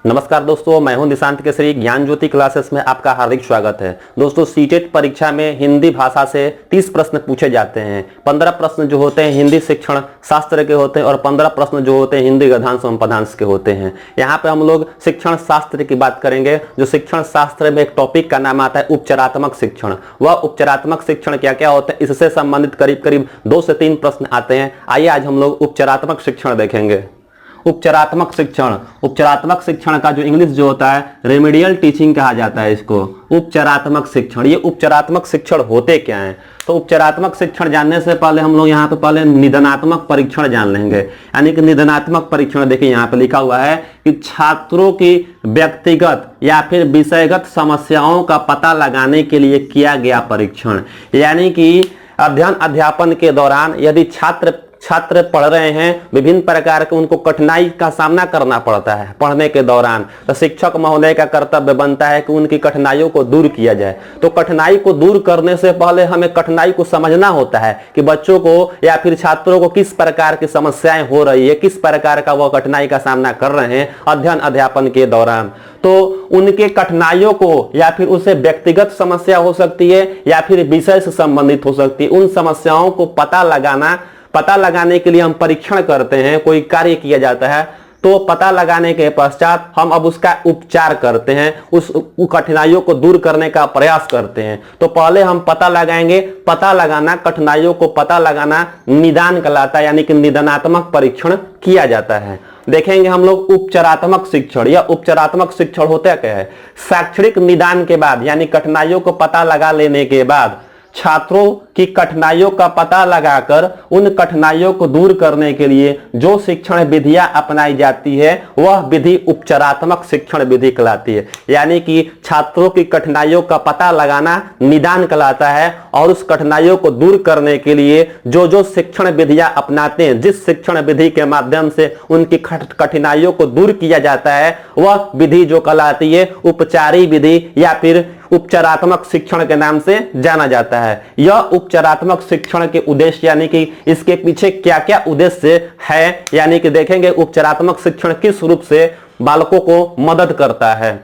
नमस्कार दोस्तों, मैं हूं निशांत केसरी। ज्ञान ज्योति क्लासेस में आपका हार्दिक स्वागत है। दोस्तों, सीटेट परीक्षा में हिंदी भाषा से 30 प्रश्न पूछे जाते हैं। 15 प्रश्न जो होते हैं हिंदी शिक्षण शास्त्र के होते हैं और 15 प्रश्न जो होते हैं हिंदी गद्यांश एवं पद्यांश के होते हैं। यहाँ पे हम लोग शिक्षण शास्त्र की बात करेंगे। जो शिक्षण शास्त्र में एक टॉपिक का नाम आता है उपचारात्मक शिक्षण। वह उपचारात्मक शिक्षण क्या क्या होता है, इससे संबंधित करीब करीब 2 से 3 प्रश्न आते हैं। आइए आज हम लोग उपचारात्मक शिक्षण देखेंगे। उपचारात्मक शिक्षण का जो इंग्लिश जो होता है रेमेडियल टीचिंग कहा जाता है इसको। उपचारात्मक शिक्षण, ये उपचारात्मक शिक्षण होते क्या हैं? तो उपचारात्मक शिक्षण जानने से पहले हम लोग यहाँ पे पहले निदानात्मक परीक्षण जान लेंगे। यानी कि निदानात्मक परीक्षण देखिए यहाँ पे लिखा हुआ है कि छात्रों की व्यक्तिगत या फिर विषयगत समस्याओं का पता लगाने के लिए किया गया परीक्षण। यानी कि अध्ययन अध्यापन के दौरान यदि छात्र पढ़ रहे हैं, विभिन्न प्रकार के उनको कठिनाई का सामना करना पड़ता है पढ़ने के दौरान, तो शिक्षक महोदय का कर्तव्य बनता है कि उनकी कठिनाइयों को दूर किया जाए। तो कठिनाई को दूर करने से पहले हमें कठिनाई को समझना होता है कि बच्चों को या फिर छात्रों को किस प्रकार की समस्याएं हो रही है, किस प्रकार का वह कठिनाई का सामना कर रहे हैं अध्ययन अध्यापन के दौरान। तो उनके कठिनाइयों को या फिर उसे व्यक्तिगत समस्या हो सकती है या फिर विषय से संबंधित हो सकती है, उन समस्याओं को पता लगाने के लिए हम परीक्षण करते हैं, कोई कार्य किया जाता है। तो पता लगाने के पश्चात हम अब उसका उपचार करते हैं, उस कठिनाइयों को दूर करने का प्रयास करते हैं। तो पहले हम पता लगाएंगे। पता लगाना, कठिनाइयों को पता लगाना निदान कहलाता है, यानी कि निदानात्मक परीक्षण किया जाता है। देखेंगे हम लोग उपचारात्मक शिक्षण। या उपचारात्मक शिक्षण होता क्या है? शैक्षणिक निदान के बाद यानी कठिनाइयों को पता लगा लेने के बाद छात्रों की कठिनाइयों का पता लगाकर उन कठिनाइयों को दूर करने के लिए जो शिक्षण विधियां अपनाई जाती है वह विधि उपचारात्मक शिक्षण विधि कहलाती है। यानी कि छात्रों की कठिनाइयों का पता लगाना निदान कहलाता है और उस कठिनाइयों को दूर करने के लिए जो शिक्षण विधियां अपनाते हैं, जिस शिक्षण विधि के माध्यम से उनकी कठिनाइयों को दूर किया जाता है वह विधि जो कहलाती है उपचारी विधि या फिर उपचारात्मक शिक्षण के नाम से जाना जाता है। यह उपचारात्मक शिक्षण के उद्देश्य यानी कि इसके पीछे क्या क्या उद्देश्य है, यानी कि देखेंगे उपचारात्मक शिक्षण किस रूप से बालकों को मदद करता है।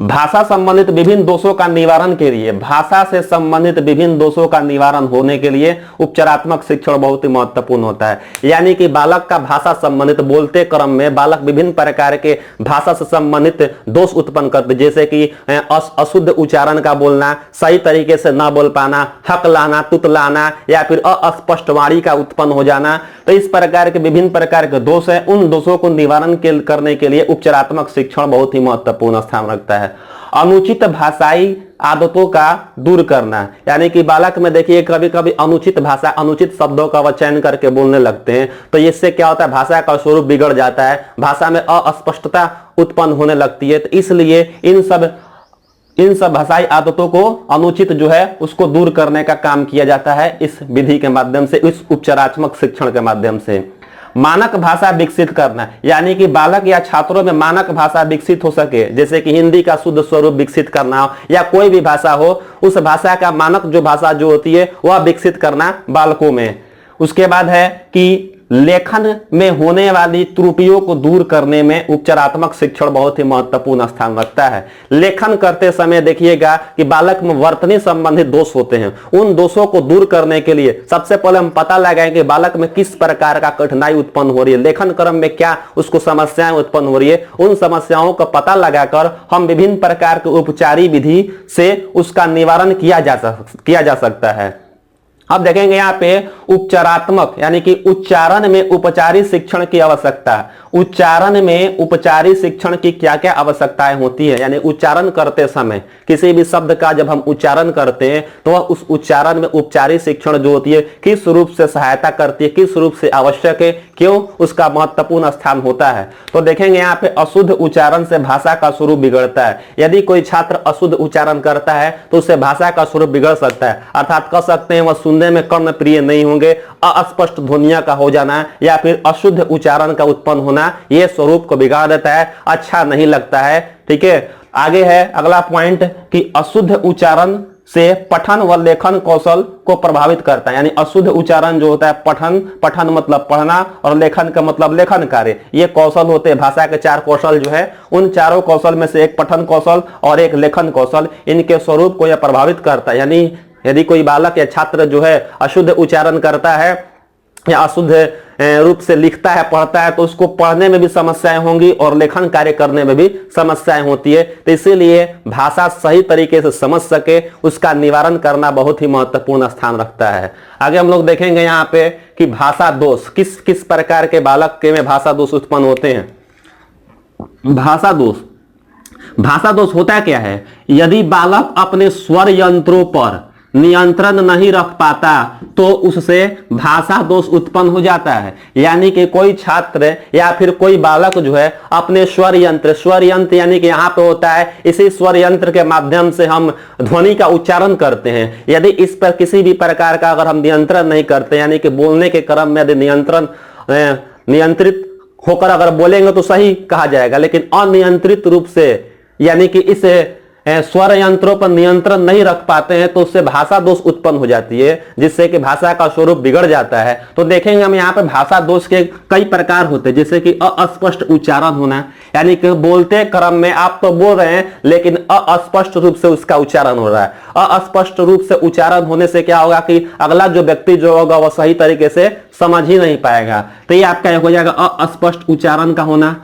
भाषा संबंधित विभिन्न दोषों का निवारण के लिए, भाषा से संबंधित विभिन्न दोषों का निवारण होने के लिए उपचारात्मक शिक्षण बहुत ही महत्वपूर्ण होता है। यानी कि बालक का भाषा संबंधित बोलते क्रम में बालक विभिन्न प्रकार के भाषा से संबंधित दोष उत्पन्न करते, जैसे कि अशुद्ध उच्चारण का बोलना, सही तरीके से न बोल पाना, हक लाना, तुत लाना या फिर अस्पष्ट वाणी का उत्पन्न हो जाना। तो इस प्रकार के विभिन्न प्रकार के दोष है, उन दोषों को निवारण करने के लिए उपचारात्मक शिक्षण बहुत ही महत्वपूर्ण स्थान रखता है। अनुचित भाषाई आदतों का दूर करना, यानी कि बालक में देखिए कभी कभी अनुचित भाषा, अनुचित शब्दों का चयन करके बोलने लगते हैं। तो इससे क्या होता है, भाषा का स्वरूप बिगड़ जाता है, भाषा में अस्पष्टता उत्पन्न होने लगती है। तो इसलिए इन सब भाषाई आदतों को अनुचित जो है उसको दूर करने का काम किया जाता है इस विधि के माध्यम से, इस उपचारात्मक शिक्षण के माध्यम से। मानक भाषा विकसित करना, यानी कि बालक या छात्रों में मानक भाषा विकसित हो सके, जैसे कि हिंदी का शुद्ध स्वरूप विकसित करना हो या कोई भी भाषा हो, उस भाषा का मानक जो भाषा जो होती है वह विकसित करना बालकों में। उसके बाद है कि लेखन में होने वाली त्रुटियों को दूर करने में उपचारात्मक शिक्षण बहुत ही महत्वपूर्ण स्थान रखता है। लेखन करते समय देखिएगा कि बालक में वर्तनी संबंधित दोष होते हैं, उन दोषों को दूर करने के लिए सबसे पहले हम पता लगाएंगे बालक में किस प्रकार का कठिनाई उत्पन्न हो रही है, लेखन क्रम में क्या उसको समस्याएं उत्पन्न हो रही है। उन समस्याओं का पता लगाकर हम विभिन्न प्रकार के उपचारी विधि से उसका निवारण किया जा सकता है। अब देखेंगे यहाँ पे उपचारात्मक यानी कि उच्चारण में उपचारी शिक्षण की आवश्यकता। उच्चारण में उपचारी शिक्षण की क्या क्या आवश्यकताएं होती है, यानी उच्चारण करते समय किसी भी शब्द का जब हम उच्चारण करते हैं तो वह उस उच्चारण में उपचारी शिक्षण जो होती है किस रूप से सहायता करती है, किस रूप से आवश्यक है, क्यों उसका महत्वपूर्ण स्थान होता है। तो देखेंगे यहाँ पे अशुद्ध उच्चारण से भाषा का स्वरूप बिगड़ता है। यदि कोई छात्र अशुद्ध उच्चारण करता है तो उससे भाषा का स्वरूप बिगड़ सकता है, अर्थात कह सकते हैं वह सुनने में कर्ण प्रिय नहीं होंगे। अस्पष्ट ध्वनियां का हो जाना या फिर अशुद्ध उच्चारण का उत्पन्न होना यह स्वरूप को बिगाड़ देता है, अच्छा नहीं लगता है। ठीक है, आगे है अगला पॉइंट कि अशुद्ध उच्चारण से पठन व लेखन कौशल को प्रभावित करता है। यानी अशुद्ध उच्चारण जो होता है, पठन मतलब पढ़ना और लेखन का मतलब लेखन कार्य, ये कौशल होते हैं। भाषा के 4 कौशल जो है, उन चारों कौशल में से एक पठन कौशल और एक लेखन कौशल, इनके स्वरूप को यह प्रभावित करता है। यानी यदि कोई बालक या छात्र जो है अशुद्ध उच्चारण करता है या अशुद्ध रूप से लिखता है, पढ़ता है, तो उसको पढ़ने में भी समस्याएं होंगी और लेखन कार्य करने में भी समस्याएं होती है। तो इसीलिए भाषा सही तरीके से समझ सके, उसका निवारण करना बहुत ही महत्वपूर्ण स्थान रखता है। आगे हम लोग देखेंगे यहाँ पे कि भाषा दोष, किस किस प्रकार के बालक के में भाषा दोष उत्पन्न होते हैं। भाषा दोष होता क्या है? यदि बालक अपने स्वर यंत्रों पर नियंत्रण नहीं रख पाता तो उससे भाषा दोष उत्पन्न हो जाता है। यानी कि कोई छात्र या फिर कोई बालक जो है अपने स्वर यंत्र यानी कि यहाँ पे होता है, इसी स्वर यंत्र के माध्यम से हम ध्वनि का उच्चारण करते हैं। यदि इस पर किसी भी प्रकार का अगर हम नियंत्रण नहीं करते, यानी कि बोलने के क्रम में यदि नियंत्रित होकर अगर बोलेंगे तो सही कहा जाएगा, लेकिन अनियंत्रित रूप से यानी कि इस स्वर यंत्रों पर नियंत्रण नहीं रख पाते हैं तो उससे भाषा दोष उत्पन्न हो जाती है, जिससे कि भाषा का स्वरूप बिगड़ जाता है। तो देखेंगे हम यहाँ पे भाषा दोष के कई प्रकार होते हैं, जैसे कि अस्पष्ट उच्चारण होना, यानी कि बोलते क्रम में आप तो बोल रहे हैं लेकिन अस्पष्ट रूप से उसका उच्चारण हो रहा है। अस्पष्ट रूप से उच्चारण होने से क्या होगा कि अगला जो व्यक्ति जो होगा वह सही तरीके से समझ ही नहीं पाएगा। तो ये आपका हो जाएगा अस्पष्ट उच्चारण का होना।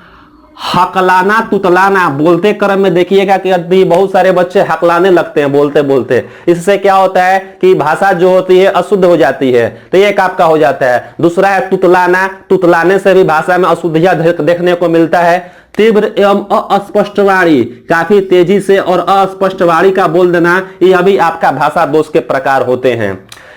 हकलाना तुतलाना, बोलते क्रम में देखिएगा कि बहुत सारे बच्चे हकलाने लगते हैं बोलते बोलते। इससे क्या होता है कि भाषा जो होती है अशुद्ध हो जाती है। तो एक आपका हो जाता है। दूसरा है तुतलाना, तुतलाने से भी भाषा में अशुद्धियां देखने को मिलता है। तीव्र एवं अस्पष्ट वाणी, काफी तेजी से और अस्पष्ट वाणी का बोल देना, यह भी आपका भाषा दोष के प्रकार होते हैं।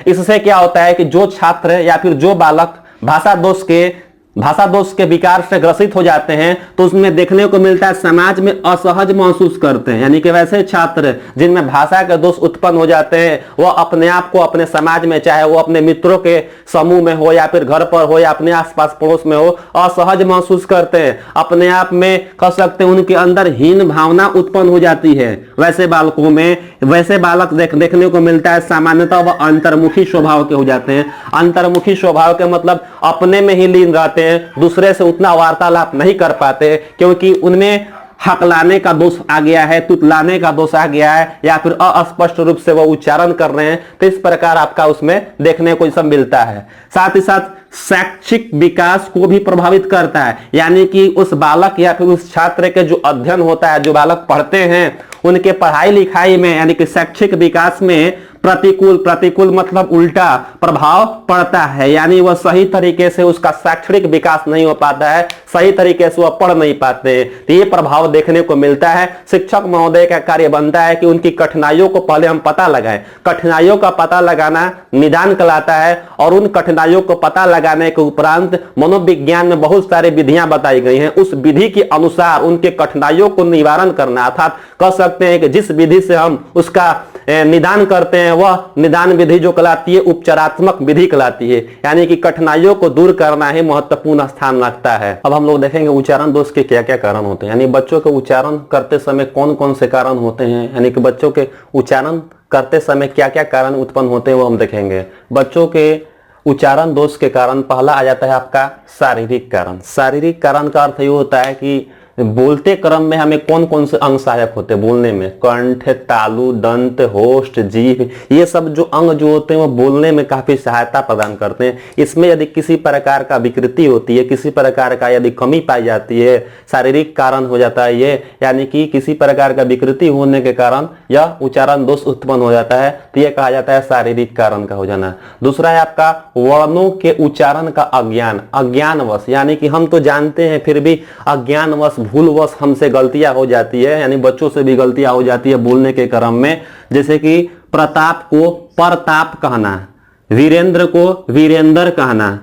इससे क्या होता है कि जो छात्र या फिर जो बालक भाषा दोष के विकार से ग्रसित हो जाते हैं तो उसमें देखने को मिलता है समाज में असहज महसूस करते हैं। यानी कि वैसे छात्र जिनमें भाषा के दोष उत्पन्न हो जाते हैं वह अपने आप को अपने समाज में, चाहे वो अपने मित्रों के समूह में हो या फिर घर पर हो या अपने आसपास पड़ोस में हो, असहज महसूस करते हैं। अपने आप में कह सकते हैं उनके अंदर हीन भावना उत्पन्न हो जाती है। वैसे बालकों में वैसे बालक देखने को मिलता है सामान्यतः वह अंतर्मुखी स्वभाव के हो जाते हैं। अंतर्मुखी स्वभाव के मतलब अपने में ही लीन रहते हैं, दूसरे से उतना वार्तालाप नहीं कर पाते, क्योंकि उनमें हकलाने का दोष आ गया है, तुतलाने का दोष आ गया है, या फिर अस्पष्ट रूप से वो उच्चारण कर रहे हैं। तो इस प्रकार आपका उसमें देखने को सब मिलता है। साथ ही साथ शैक्षिक विकास को भी प्रभावित करता है। यानी कि उस बालक या फिर उस छात्र के जो अध्ययन होता है, जो बालक पढ़ते हैं, उनके पढ़ाई लिखाई में यानी कि शैक्षिक विकास में प्रतिकूल मतलब उल्टा प्रभाव पड़ता है। यानी वह सही तरीके से उसका शैक्षणिक विकास नहीं हो पाता है, सही तरीके से वह पढ़ नहीं पाते। तो ये प्रभाव देखने को मिलता है। शिक्षक महोदय का कार्य बनता है कि उनकी कठिनाइयों को पहले हम पता लगाएं। कठिनाइयों का पता लगाना निदान कहलाता है, और उन कठिनाइयों को पता लगाने के उपरांत मनोविज्ञान में बहुत सारी विधियां बताई गई हैं। उस विधि के अनुसार उनके कठिनाइयों को निवारण करना, अर्थात कह सकते हैं कि जिस विधि से हम उसका निदान करते हैं वह निदान विधि जो कहलाती है उपचारात्मक विधि कहलाती है। यानी कि कठिनाइयों को दूर करना ही महत्वपूर्ण स्थान रखता है। अब हम लोग देखेंगे उच्चारण दोष के क्या क्या कारण होते हैं, यानी बच्चों के उच्चारण करते समय कौन कौन से कारण होते हैं, यानी कि बच्चों के उच्चारण करते समय क्या क्या कारण उत्पन्न होते हैं वो हम देखेंगे। बच्चों के उच्चारण दोष के कारण पहला आ जाता है आपका शारीरिक कारण। शारीरिक कारण का अर्थ ये होता है कि बोलते क्रम में हमें कौन कौन से अंग सहायक होते हैं बोलने में। कंठ, तालु, दंत, होष्ठ, जीभ, ये सब जो अंग जो होते हैं वो बोलने में काफी सहायता प्रदान करते हैं। इसमें यदि किसी प्रकार का विकृति होती है, किसी प्रकार का यदि कमी पाई जाती है, शारीरिक कारण हो जाता है ये, यानी कि किसी प्रकार का विकृति होने के कारण यह उच्चारण दोष उत्पन्न हो जाता है, तो यह कहा जाता है शारीरिक कारण का हो जाना। दूसरा है आपका वर्णों के उच्चारण का अज्ञानवश, यानी कि हम तो जानते हैं फिर भी अज्ञानवश, भूलवश हमसे गलतियां हो जाती है, यानी बच्चों से भी गलतियां हो जाती है बोलने के क्रम में। जैसे कि प्रताप को परताप कहना, वीरेंद्र को वीरेंद्र कहना,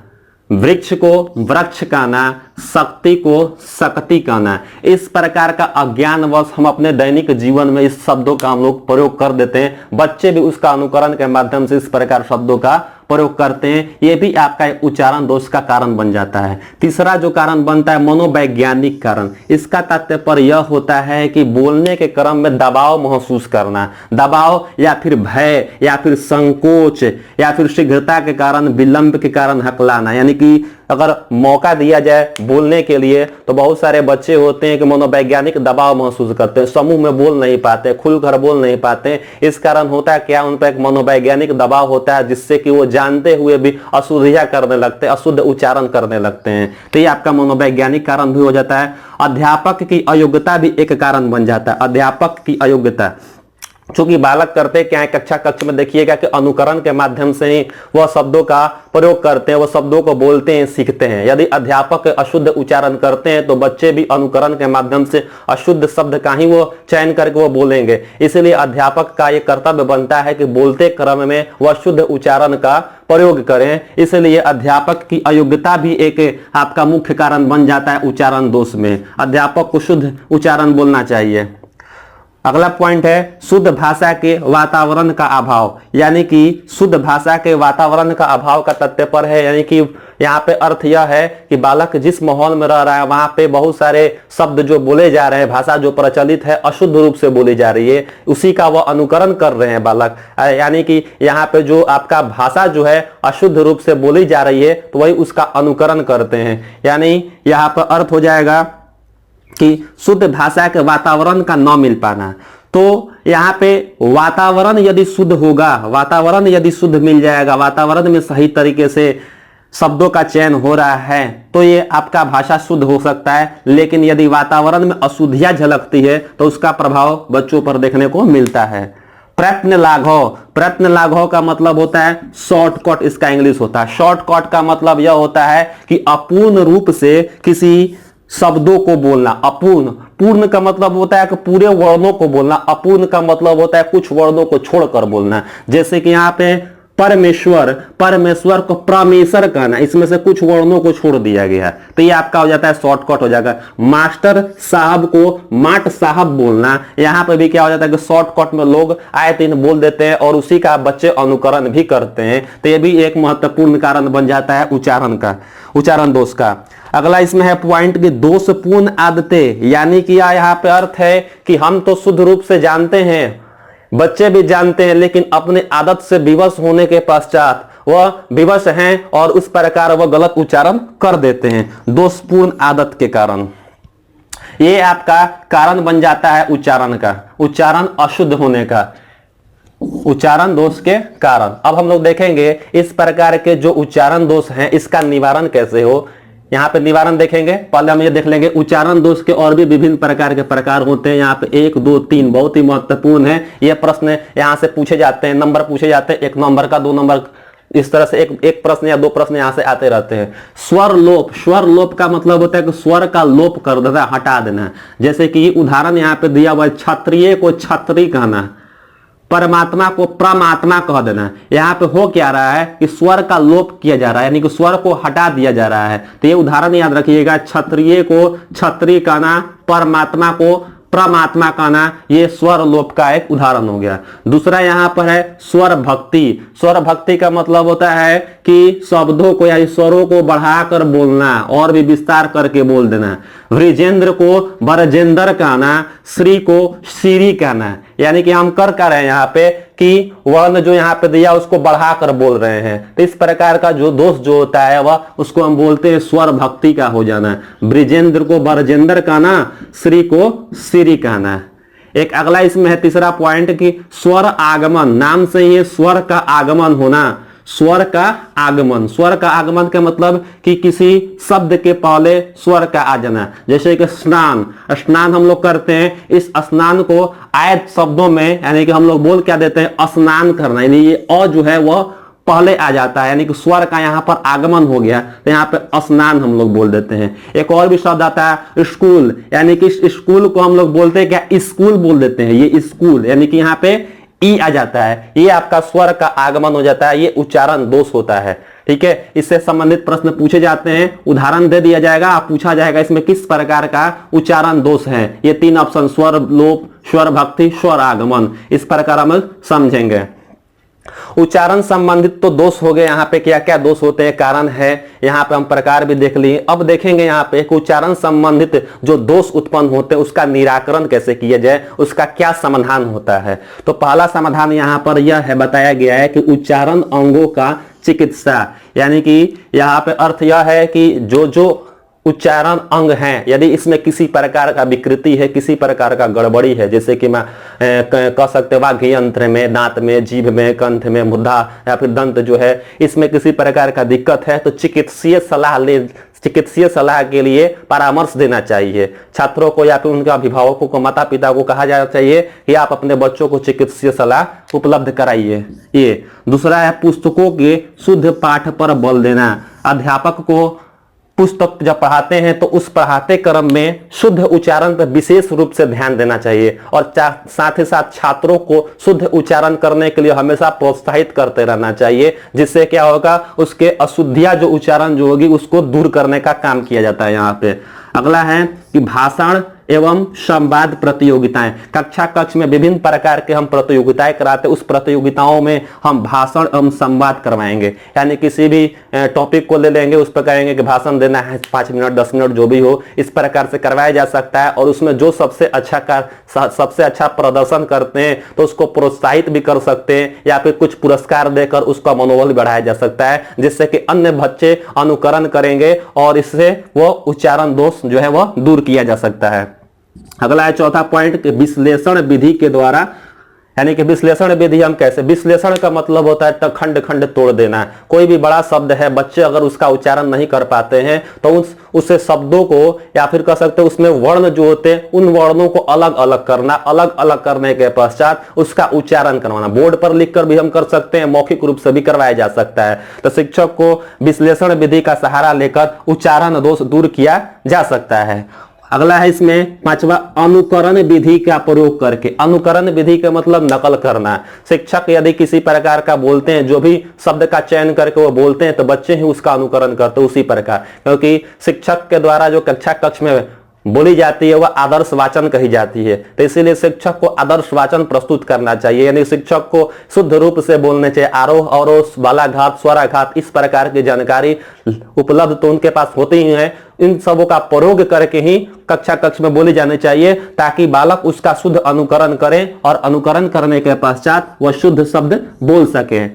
वृक्ष को वृक्ष कहना, शक्ति को शक्ति कहना। इस प्रकार का अज्ञानवश हम अपने दैनिक जीवन में इस शब्दों का हम लोग प्रयोग कर देते हैं। बच्चे भी उसका अनुकरण के माध्यम से इस प्रकार शब्दों का प्रयोग करते हैं, ये भी आपका एक उच्चारण दोष का कारण बन जाता है। तीसरा जो कारण बनता है मनोवैज्ञानिक कारण। इसका तात्पर्य यह होता है कि बोलने के क्रम में दबाव महसूस करना, दबाव या फिर भय या फिर संकोच या फिर शीघ्रता के कारण, विलंब के कारण हकलाना। यानी कि अगर मौका दिया जाए बोलने के लिए तो बहुत सारे बच्चे होते हैं कि मनोवैज्ञानिक दबाव महसूस करते हैं, समूह में बोल नहीं पाते, खुलकर बोल नहीं पाते। इस कारण होता है क्या, उन पर एक मनोवैज्ञानिक दबाव होता है जिससे कि वो जानते हुए भी अशुद्धियां करने लगते हैं, अशुद्ध उच्चारण करने लगते हैं। तो ये आपका मनोवैज्ञानिक कारण भी हो जाता है। अध्यापक की अयोग्यता भी एक कारण बन जाता है। अध्यापक की अयोग्यता, चूंकि बालक करते क्या है, कक्ष में देखिएगा कि अनुकरण के माध्यम से ही वह शब्दों का प्रयोग करते हैं, वह शब्दों को बोलते हैं, सीखते हैं। यदि अध्यापक अशुद्ध उच्चारण करते हैं तो बच्चे भी अनुकरण के माध्यम से अशुद्ध शब्द का ही वो चयन करके वो बोलेंगे। इसलिए अध्यापक का ये कर्तव्य बनता है कि बोलते क्रम में वह शुद्ध उच्चारण का प्रयोग करें। इसलिए अध्यापक की अयोग्यता भी एक आपका मुख्य कारण बन जाता है उच्चारण दोष में। अध्यापक को शुद्ध उच्चारण बोलना चाहिए। अगला पॉइंट है शुद्ध भाषा के वातावरण का अभाव। यानी कि शुद्ध भाषा के वातावरण का अभाव का तात्पर्य है, यानी कि यहाँ पे अर्थ यह है कि बालक जिस माहौल में रह रहा है वहां पे बहुत सारे शब्द जो बोले जा रहे हैं, भाषा जो प्रचलित है अशुद्ध रूप से बोली जा रही है, उसी का वह अनुकरण कर रहे हैं बालक। यानी कि यहाँ पे जो आपका भाषा जो है अशुद्ध रूप से बोली जा रही है तो वही उसका अनुकरण करते हैं। यानी यहाँ पर अर्थ हो जाएगा कि शुद्ध भाषा के वातावरण का न मिल पाना। तो यहाँ पे वातावरण यदि शुद्ध होगा, वातावरण यदि शुद्ध मिल जाएगा, वातावरण में सही तरीके से शब्दों का चयन हो रहा है तो ये आपका भाषा शुद्ध हो सकता है। लेकिन यदि वातावरण में अशुद्धियां झलकती है तो उसका प्रभाव बच्चों पर देखने को मिलता है। प्रयत्न लाघव, प्रयत्न लाघव का मतलब होता है शॉर्टकट, इसका इंग्लिश होता है। शॉर्टकट का मतलब यह होता है कि अपूर्ण रूप से किसी शब्दों को बोलना। अपूर्ण, पूर्ण का मतलब होता है कि पूरे वर्णों को बोलना, अपूर्ण का मतलब होता है कुछ वर्णों को छोड़कर बोलना। जैसे कि यहाँ पे परमेश्वर, परमेश्वर को परमेश्वर कहना, इसमें से कुछ वर्णों को छोड़ दिया गया है तो ये आपका हो जाता है शॉर्टकट हो जाएगा। मास्टर साहब को माट साहब बोलना, यहाँ पे भी क्या हो जाता है कि शॉर्टकट में लोग आए दिन बोल देते हैं और उसी का बच्चे अनुकरण भी करते हैं। तो ये भी एक महत्वपूर्ण कारण बन जाता है उच्चारण का, उच्चारण दोष का। अगला इसमें है पॉइंट की दोषपूर्ण आदतें। यानी कि यहाँ पे अर्थ है कि हम तो शुद्ध रूप से जानते हैं, बच्चे भी जानते हैं, लेकिन अपने आदत से विवश होने के पश्चात वह विवश हैं और उस प्रकार वह गलत उच्चारण कर देते हैं दोषपूर्ण आदत के कारण। ये आपका कारण बन जाता है उच्चारण का, उच्चारण अशुद्ध होने का, उच्चारण दोष के कारण। अब हम लोग देखेंगे इस प्रकार के जो उच्चारण दोष हैं इसका निवारण कैसे हो। यहाँ पे निवारण देखेंगे, पहले हम ये देख लेंगे उच्चारण दोष के और भी विभिन्न प्रकार के प्रकार होते हैं। यहाँ पे 1, 2, 3 बहुत ही महत्वपूर्ण है। ये प्रश्न यहाँ से पूछे जाते हैं, नंबर पूछे जाते हैं, 1 नंबर का, 2 नंबर, इस तरह से एक प्रश्न या 2 प्रश्न यहाँ से आते रहते हैं। स्वर लोप, स्वर लोप का मतलब होता है कि स्वर का लोप कर देना, हटा देना। जैसे कि उदाहरण यहाँ पे दिया हुआ है, क्षत्रिय को छत्री कहना, परमात्मा को परमात्मा कह देना। यहाँ पे हो क्या रहा है कि स्वर का लोप किया जा रहा है, यानी कि स्वर को हटा दिया जा रहा है। तो ये उदाहरण याद रखिएगा, क्षत्रिय को छत्री कहना, परमात्मा को परमात्मा कहना, ये स्वर लोप का एक उदाहरण हो गया। दूसरा यहाँ पर है स्वर भक्ति। स्वर भक्ति का मतलब होता है कि शब्दों को या स्वरों को बढ़ाकर बोलना और भी विस्तार करके बोल देना। वृजेंद्र को बरजेंद्र कहना, श्री को श्री कहना। यानी कि हम कर रहे हैं यहाँ पे कि वर्ण जो यहाँ पे दिया उसको बढ़ाकर बोल रहे हैं। तो इस प्रकार का जो दोष जो होता है वह उसको हम बोलते हैं स्वर भक्ति का हो जाना। ब्रिजेंद्र को बरजेंद्र कहना, श्री को श्री कहना। एक अगला इसमें है तीसरा पॉइंट कि स्वर आगमन, नाम से ही स्वर का आगमन होना। स्वर का आगमन, स्वर का आगमन का मतलब कि किसी शब्द के पहले स्वर का आ जाना। जैसे कि स्नान, स्नान हम लोग करते हैं, इस स्नान को आयत शब्दों में यानी कि हम लोग बोल क्या देते हैं, स्नान करना, यानी ये अ जो है वह पहले आ जाता है, यानी कि स्वर का यहाँ पर आगमन हो गया तो यहाँ पे स्नान हम लोग बोल देते हैं। एक और भी शब्द आता है स्कूल, यानी कि स्कूल को हम लोग बोलते हैं क्या, स्कूल बोल देते हैं, ये स्कूल, यानी कि यहाँ पे ई आ जाता है, ये आपका स्वर का आगमन हो जाता है, ये उच्चारण दोष होता है। ठीक है, इससे संबंधित प्रश्न पूछे जाते हैं, उदाहरण दे दिया जाएगा, आप पूछा जाएगा इसमें किस प्रकार का उच्चारण दोष है। ये 3 ऑप्शन, स्वर लोप, स्वर भक्ति, स्वर आगमन, इस प्रकार हम समझेंगे। उच्चारण संबंधित तो दोष हो गए। यहाँ पे क्या क्या दोष होते हैं, कारण है, यहाँ पे हम प्रकार भी देख लिए। अब देखेंगे यहाँ पे उच्चारण संबंधित जो दोष उत्पन्न होते हैं उसका निराकरण कैसे किया जाए, उसका क्या समाधान होता है। तो पहला समाधान यहाँ पर यह है, बताया गया है कि उच्चारण अंगों का चिकित्सा, यानी कि यहाँ पे अर्थ यह है कि जो उच्चारण अंग हैं, यदि इसमें किसी प्रकार का विकृति है, किसी प्रकार का गड़बड़ी है, जैसे कि मैं कह सकते वाग्य यंत्र में, दांत में, जीभ में, कंठ में, मुद्दा या फिर दंत जो है, इसमें किसी प्रकार का दिक्कत है तो चिकित्सीय सलाह के लिए परामर्श देना चाहिए। छात्रों को या फिर उनके अभिभावकों को, माता पिता को कहा जाना चाहिए कि आप अपने बच्चों को चिकित्सीय सलाह उपलब्ध कराइए। ये दूसरा है पुस्तकों के शुद्ध पाठ पर बल देना। अध्यापक को पुस्तक जब पढ़ाते हैं तो उस पढ़ाते क्रम में शुद्ध उच्चारण पर विशेष रूप से ध्यान देना चाहिए और साथ ही साथ छात्रों को शुद्ध उच्चारण करने के लिए हमेशा प्रोत्साहित करते रहना चाहिए, जिससे क्या होगा, उसके अशुद्धियां जो उच्चारण जो होगी उसको दूर करने का काम किया जाता है यहाँ पे। अगला है कि भाषण एवं संवाद प्रतियोगिताएं। कक्षा कक्ष में विभिन्न प्रकार के हम प्रतियोगिताएं कराते हैं, उस प्रतियोगिताओं में हम भाषण एवं संवाद करवाएंगे, यानी किसी भी टॉपिक को ले लेंगे, उस पर कहेंगे कि भाषण देना है 5 मिनट 10 मिनट जो भी हो, इस प्रकार से करवाया जा सकता है। और उसमें जो सबसे अच्छा प्रदर्शन करते हैं तो उसको प्रोत्साहित भी कर सकते हैं या फिर कुछ पुरस्कार देकर उसका मनोबल बढ़ाया जा सकता है, जिससे कि अन्य बच्चे अनुकरण करेंगे और इससे वो उच्चारण दोष जो है वह दूर किया जा सकता है। अगला है चौथा पॉइंट कि विश्लेषण विधि के द्वारा, यानी कि विश्लेषण विधि हम कैसे, विश्लेषण का मतलब होता है खंड खंड तोड़ देना। कोई भी बड़ा शब्द है, बच्चे अगर उसका उच्चारण नहीं कर पाते हैं तो उसे शब्दों को या फिर कह सकते हैं उसमें वर्ण जो होते हैं उन वर्णों को अलग अलग करना, अलग अलग करने के पश्चात उसका उच्चारण करवाना। बोर्ड पर लिखकर भी हम कर सकते हैं, मौखिक रूप से भी करवाया जा सकता है। तो शिक्षक को विश्लेषण विधि का सहारा लेकर उच्चारण दोष दूर किया जा सकता है। अगला है इसमें पांचवा, अनुकरण विधि का प्रयोग करके। अनुकरण विधि का मतलब नकल करना। शिक्षक यदि किसी प्रकार का बोलते हैं, जो भी शब्द का चयन करके वो बोलते हैं तो बच्चे ही उसका अनुकरण करते हैं उसी प्रकार, क्योंकि शिक्षक के द्वारा जो कक्षा कक्ष में बोली जाती है वह आदर्श वाचन कही जाती है। तो इसीलिए शिक्षक को आदर्श वाचन प्रस्तुत करना चाहिए, यानी शिक्षक को शुद्ध रूप से बोलने चाहिए। आरोह अवरोह, बालाघात, स्वराघात, इस प्रकार की जानकारी उपलब्ध तो उनके पास होती ही है, इन सबों का प्रयोग करके ही कक्षा कक्ष में बोली जानी चाहिए, ताकि बालक उसका शुद्ध अनुकरण करें और अनुकरण करने के पश्चात वह शुद्ध शब्द बोल सके।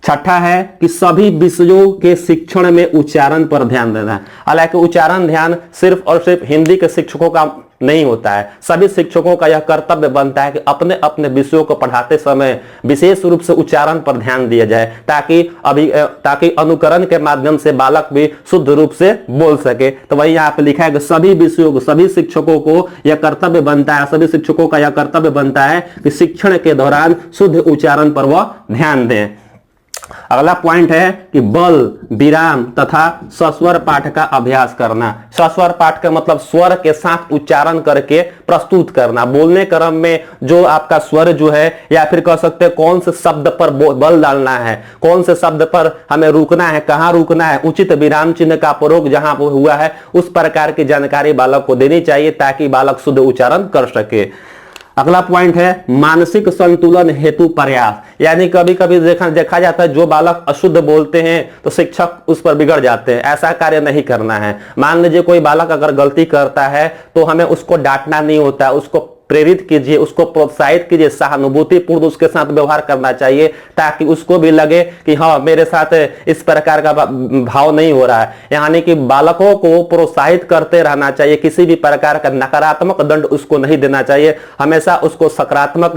छठा है कि सभी विषयों के शिक्षण में उच्चारण पर ध्यान देना। हालांकि उच्चारण ध्यान सिर्फ और सिर्फ हिंदी के शिक्षकों का नहीं होता है, सभी शिक्षकों का यह कर्तव्य बनता है कि अपने अपने विषयों को पढ़ाते समय विशेष रूप से उच्चारण पर ध्यान दिया जाए, ताकि अनुकरण के माध्यम से बालक भी शुद्ध रूप से बोल सके। तो वही यहाँ पे लिखा है कि सभी विषयों को, सभी शिक्षकों को यह कर्तव्य बनता है, सभी शिक्षकों का यह कर्तव्य बनता है कि शिक्षण के दौरान शुद्ध उच्चारण पर वह ध्यान दें। अगला पॉइंट है कि बल, विराम तथा सस्वर पाठ का अभ्यास करना। सस्वर पाठ का मतलब स्वर के साथ उच्चारण करके प्रस्तुत करना। बोलने क्रम में जो आपका स्वर जो है, या फिर कह सकते हैं कौन से शब्द पर बल डालना है, कौन से शब्द पर हमें रुकना है, कहां रुकना है, उचित विराम चिन्ह का प्रयोग जहां हुआ है, उस प्रकार की जानकारी बालक को देनी चाहिए ताकि बालक शुद्ध उच्चारण कर सके। अगला पॉइंट है मानसिक संतुलन हेतु प्रयास, यानी कभी कभी देखा जाता है जो बालक अशुद्ध बोलते हैं तो शिक्षक उस पर बिगड़ जाते हैं, ऐसा कार्य नहीं करना है। मान लीजिए कोई बालक अगर गलती करता है तो हमें उसको डांटना नहीं होता है, उसको प्रेरित कीजिए, उसको प्रोत्साहित कीजिए, सहानुभूतिपूर्ण उसके साथ व्यवहार करना चाहिए, ताकि उसको भी लगे कि हाँ मेरे साथ इस प्रकार का भाव नहीं हो रहा है। यानी कि बालकों को प्रोत्साहित करते रहना चाहिए, किसी भी प्रकार का नकारात्मक दंड उसको नहीं देना चाहिए, हमेशा उसको सकारात्मक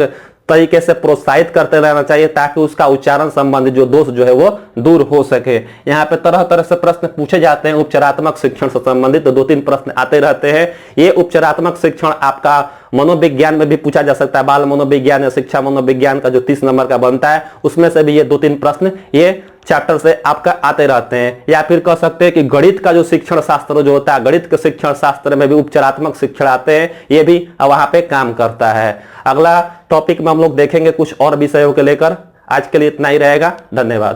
तरीके से प्रोत्साहित करते रहना चाहिए, ताकि उसका उच्चारण संबंधी जो दोष जो है वो दूर हो सके। यहाँ पे तरह तरह से प्रश्न पूछे जाते हैं उपचारात्मक शिक्षण से संबंधित, तो 2-3 प्रश्न आते रहते हैं। ये उपचारात्मक शिक्षण आपका मनोविज्ञान में भी पूछा जा सकता है, बाल मनोविज्ञान या शिक्षा मनोविज्ञान का जो 30 नंबर का बनता है उसमें से भी ये 2-3 प्रश्न ये चैप्टर से आपका आते रहते हैं। या फिर कह सकते हैं कि गणित का जो शिक्षण शास्त्र जो होता है, गणित के शिक्षण शास्त्र में भी उपचारात्मक शिक्षण आते हैं, ये भी वहां पे काम करता है। अगला टॉपिक में हम लोग देखेंगे कुछ और विषयों के लेकर। आज के लिए इतना ही रहेगा, धन्यवाद।